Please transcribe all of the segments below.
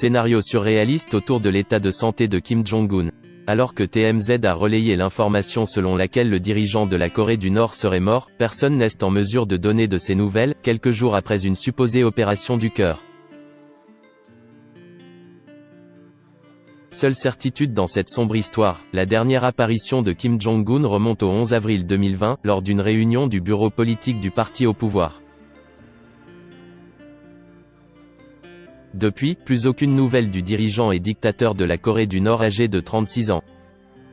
scénario surréaliste autour de l'état de santé de Kim Jong-un. Alors que TMZ a relayé l'information selon laquelle le dirigeant de la Corée du Nord serait mort, personne n'est en mesure de donner de ces nouvelles, quelques jours après une supposée opération du cœur. Seule certitude dans cette sombre histoire, la dernière apparition de Kim Jong-un remonte au 11 avril 2020, lors d'une réunion du bureau politique du parti au pouvoir. Depuis, plus aucune nouvelle du dirigeant et dictateur de la Corée du Nord âgé de 36 ans.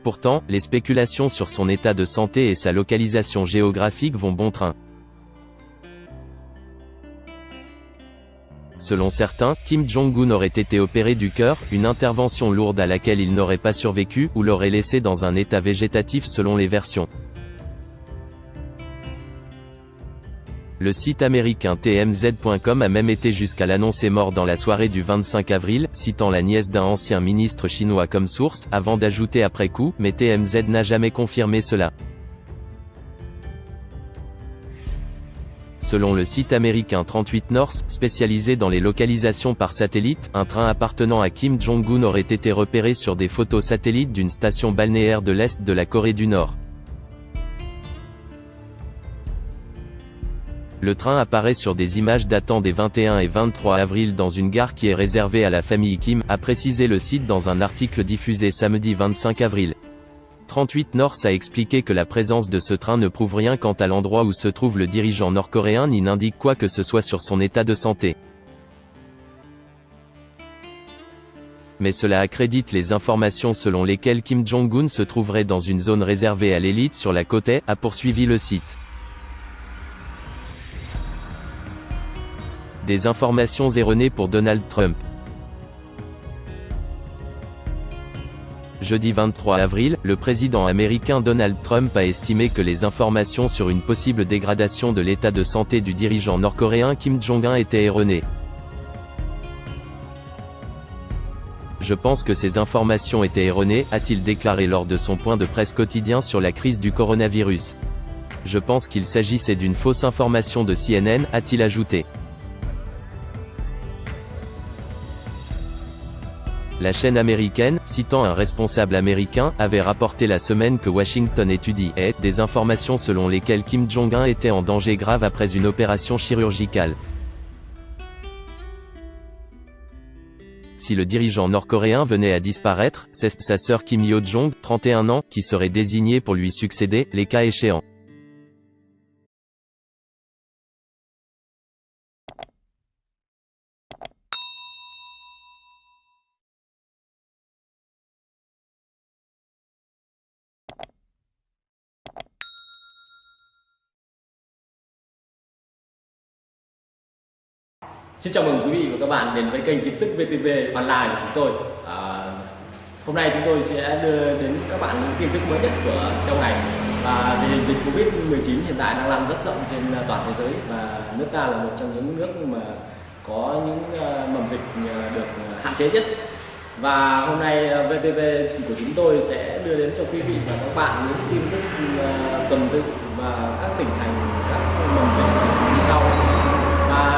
Pourtant, les spéculations sur son état de santé et sa localisation géographique vont bon train. Selon certains, Kim Jong-un aurait été opéré du cœur, une intervention lourde à laquelle il n'aurait pas survécu, ou l'aurait laissé dans un état végétatif selon les versions. Le site américain TMZ.com a même été jusqu'à l'annoncer mort dans la soirée du 25 avril, citant la nièce d'un ancien ministre chinois comme source, avant d'ajouter après coup, mais TMZ n'a jamais confirmé cela. Selon le site américain 38 North, spécialisé dans les localisations par satellite, un train appartenant à Kim Jong-un aurait été repéré sur des photos satellites d'une station balnéaire de l'Est de la Corée du Nord. Le train apparaît sur des images datant des 21 et 23 avril dans une gare qui est réservée à la famille Kim, a précisé le site dans un article diffusé samedi 25 avril. 38 North a expliqué que la présence de ce train ne prouve rien quant à l'endroit où se trouve le dirigeant nord-coréen ni n'indique quoi que ce soit sur son état de santé. Mais cela accrédite les informations selon lesquelles Kim Jong-un se trouverait dans une zone réservée à l'élite sur la côte est, a poursuivi le site. Des informations erronées pour Donald Trump. Jeudi 23 avril, le président américain Donald Trump a estimé que les informations sur une possible dégradation de l'état de santé du dirigeant nord-coréen Kim Jong-un étaient erronées. Je pense que ces informations étaient erronées, a-t-il déclaré lors de son point de presse quotidien sur la crise du coronavirus. Je pense qu'il s'agissait d'une fausse information de CNN, a-t-il ajouté. La chaîne américaine, citant un responsable américain, avait rapporté la semaine que Washington étudie des informations selon lesquelles Kim Jong-un était en danger grave après une opération chirurgicale. Si le dirigeant nord-coréen venait à disparaître, c'est sa sœur Kim Yo-jong, 31 ans, qui serait désignée pour lui succéder, les cas échéants. Xin chào mừng quý vị và các bạn đến với kênh tin tức VTV Online của chúng tôi. Hôm nay chúng tôi sẽ đưa đến các bạn những tin tức mới nhất của trong ngày. Và tình hình dịch Covid-19 hiện tại đang lan rất rộng trên toàn thế giới và nước ta là một trong những nước mà có những mầm dịch được hạn chế nhất. Và hôm nay VTV của chúng tôi sẽ đưa đến cho quý vị và các bạn những tin tức tuần tự và các tỉnh thành, các mầm dịch như sau.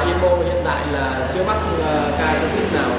Yên Mô hiện tại là chưa mắc ca Covid nào